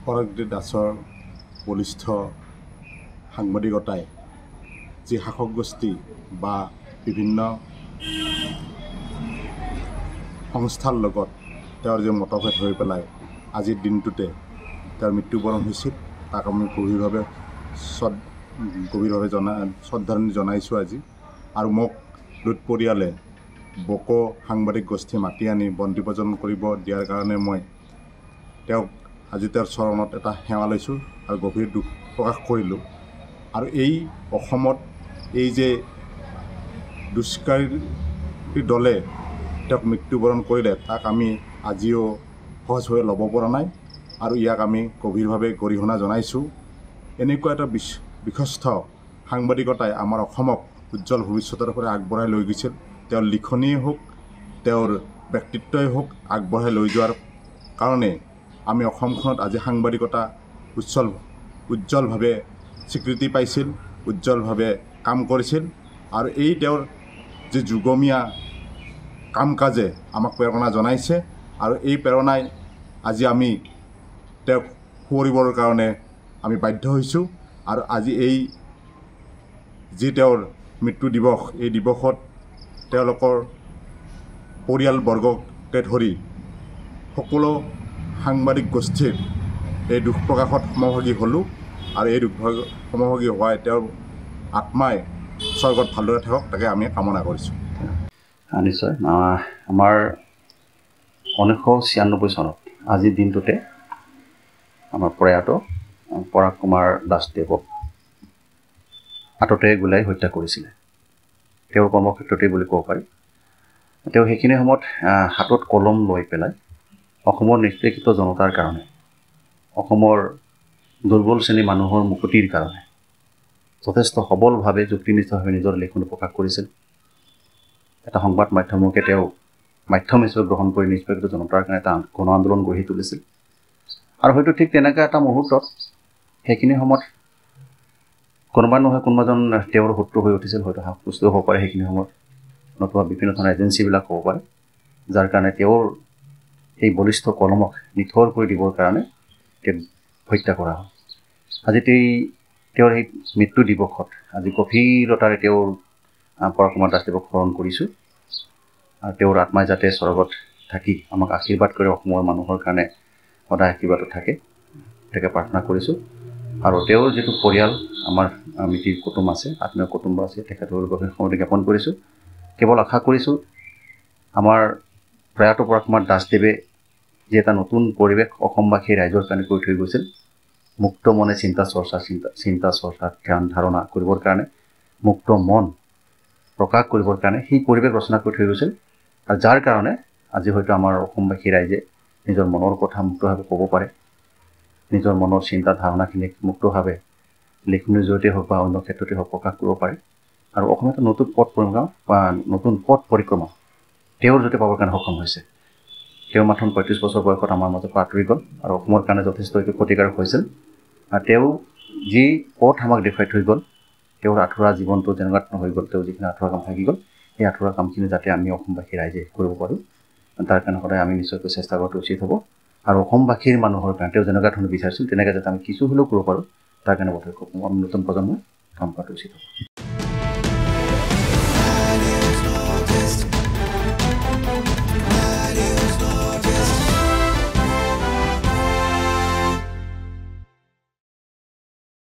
পৰাগজ্যোতি দাসৰ বলিষ্ঠ সাংবাদিকতাই যি শাসক গোষ্ঠী বা বিভিন্ন সংস্থাৰ লগত তেওঁৰ যে মতভেদ হৈ পেলাই আজিৰ দিনটোতে তেওঁৰ মৃত্যুবৰণ হৈছিল, তাক আমি গভীৰভাৱে শ্ৰদ্ধাঞ্জলি জনাইছোঁ আজি। আৰু মোক লুট পৰিয়ালে বকো সাংবাদিক গোষ্ঠী মাতি আনি বন্তি প্ৰজ্বলন কৰিব দিয়াৰ কাৰণে মই তেওঁক আজি তেওঁৰ চৰণত এটা সেৱা লৈছোঁ আৰু গভীৰ দুখ প্ৰকাশ কৰিলোঁ। আৰু এই অসমত এই যে দুষ্কৃতি দলে তেওঁক মৃত্যুবৰণ কৰিলে, তাক আমি আজিও সহজভাৱে ল'ব পৰা নাই আৰু ইয়াক আমি গভীৰভাৱে গৰিহণা জনাইছোঁ। এনেকুৱা এটা বিশ্বস্ত সাংবাদিকতাই আমাৰ অসমক উজ্জ্বল ভৱিষ্যতৰ ফালে আগবঢ়াই লৈ গৈছিল। তেওঁৰ লিখনিয়েই হওক, তেওঁৰ ব্যক্তিত্বই হওক, আগবঢ়াই লৈ যোৱাৰ কাৰণে আমি অসমখনত আজি সাংবাদিকতা উজ্জ্বলভাৱে স্বীকৃতি পাইছিল, উজ্জ্বলভাৱে কাম কৰিছিল। আৰু এই তেওঁৰ যি যুগমীয়া কাম কাজে আমাক প্ৰেৰণা জনাইছে আৰু এই প্ৰেৰণাই আজি আমি তেওঁক সুঁৱৰিবৰ কাৰণে আমি বাধ্য হৈছোঁ। আৰু আজি এই যি তেওঁৰ মৃত্যু দিৱস, এই দিৱসত তেওঁলোকৰ পৰিয়ালবৰ্গকে ধৰি সকলো সাংবাদিক গোষ্ঠীৰ এই দুখ প্ৰকাশত সমভাগী হ'লোঁ। আৰু এই দুখ সমভাগী হোৱাই তেওঁৰ আত্মাই স্বৰ্গত ভালদৰে থাকক, তাকে আমি কামনা কৰিছোঁ। নিশ্চয়। আমাৰ 1996 চনত আজিৰ দিনটোতে আমাৰ প্ৰয়াত পৰাগ কুমাৰ দাসদেৱক আততায়ীয়ে গুলীয়াই হত্যা কৰিছিলে। তেওঁৰ কৰ্মক্ষেত্ৰতেই বুলি ক'ব পাৰি। তেওঁ সেইখিনি সময়ত হাতত কলম লৈ পেলাই অসমৰ নিষ্পেষিত জনতাৰ কাৰণে, অসমৰ দুৰ্বল শ্ৰেণীৰ মানুহৰ মুকুতিৰ কাৰণে যথেষ্ট সবলভাৱে যুক্তিনিষ্ঠভাৱে নিজৰ লেখনি প্ৰকাশ কৰিছিল। এটা সংবাদ মাধ্যমকে তেওঁ মাধ্যম হিচাপে গ্ৰহণ কৰি নিষ্পেষিত জনতাৰ কাৰণে এটা গণ আন্দোলন গঢ়ি তুলিছিল। আৰু হয়তো ঠিক তেনেকুৱা এটা মুহূৰ্তত সেইখিনি সময়ত কোনোবা নহয় কোনোবাজন তেওঁৰ শত্ৰু হৈ উঠিছিল, হয়তো সাহসপুষ্টও হ'ব পাৰে সেইখিনি সময়ত, নতুবা বিভিন্ন ধৰণৰ এজেঞ্চিবিলাক হ'ব পাৰে, যাৰ কাৰণে তেওঁৰ সেই বলিষ্ঠ কলমক নিথৰ কৰি দিবৰ কাৰণে তেওঁক হত্যা কৰা হয়। আজি তেওঁৰ সেই মৃত্যু দিৱসত আজি গভীৰতাৰে তেওঁৰ পৰাগ কুমাৰ দাসদেৱক স্মৰণ কৰিছোঁ। আৰু তেওঁৰ আত্মাই যাতে স্বৰ্গত থাকি আমাক আশীৰ্বাদ কৰে, অসমৰ মানুহৰ কাৰণে সদায় আশীৰ্বাদত থাকে, তাকে প্ৰাৰ্থনা কৰিছোঁ। আৰু তেওঁৰ যিটো পৰিয়াল, আমাৰ মিতিৰ কুটুম আছে, আত্মীয় কুটুম্ব আছে, তেখেতৰ গভীৰ সমবেদনা জ্ঞাপন কৰিছোঁ। কেৱল আশা কৰিছোঁ আমাৰ প্ৰয়াত পৰাগ কুমাৰ দাসদেৱে যি এটা নতুন পৰিৱেশ অসমবাসী ৰাইজৰ কাৰণে কৰি থৈ গৈছিল, মুক্ত মনে চিন্তা চৰ্চা ধ্যান ধাৰণা কৰিবৰ কাৰণে, মুক্ত মন প্ৰকাশ কৰিবৰ কাৰণে সেই পৰিৱেশ ৰচনা কৰি থৈ গৈছিল। আৰু যাৰ কাৰণে আজি হয়তো আমাৰ অসমবাসী ৰাইজে নিজৰ মনৰ কথা মুক্তভাৱে ক'ব পাৰে, নিজৰ মনৰ চিন্তা ধাৰণাখিনিক মুক্তভাৱে লিখনিৰ জৰিয়তে হওক বা অন্য ক্ষেত্ৰতে হওক প্ৰকাশ কৰিব পাৰে। আৰু অসমত এটা নতুন পথ পৰিক্ৰমা তেওঁৰ জৰিয়তে পাবৰ কাৰণে সক্ষম হৈছে। তেওঁ মাত্ৰ 35 বছৰ বয়সত আমাৰ মাজৰ পৰা আঁতৰি গ'ল আৰু অসমৰ কাৰণে যথেষ্ট এইটো ক্ষতিকাৰক হৈছিল। আৰু তেওঁ যি পথ আমাক দেখুৱাই থৈ গ'ল, তেওঁৰ আঁঠুৰা জীৱনটো যেনেকুৱা হৈ গ'ল, তেওঁ যিখিনি আঁঠুৰা কাম থাকি গ'ল, সেই আঁঠুৰা কামখিনি যাতে আমি অসমবাসী ৰাইজে কৰিব পাৰোঁ, তাৰ কাৰণে সদায় আমি নিশ্চয়কৈ চেষ্টা কৰাটো উচিত হ'ব। আৰু অসমবাসীৰ মানুহৰ কাৰণে তেওঁ যেনেকুৱা ধৰণে বিচাৰিছিল তেনেকৈ যাতে আমি কিছু হ'লেও কৰিব পাৰোঁ, তাৰ কাৰণে বোধহয় নতুন প্ৰজন্মই কাম কৰাটো উচিত হ'ব।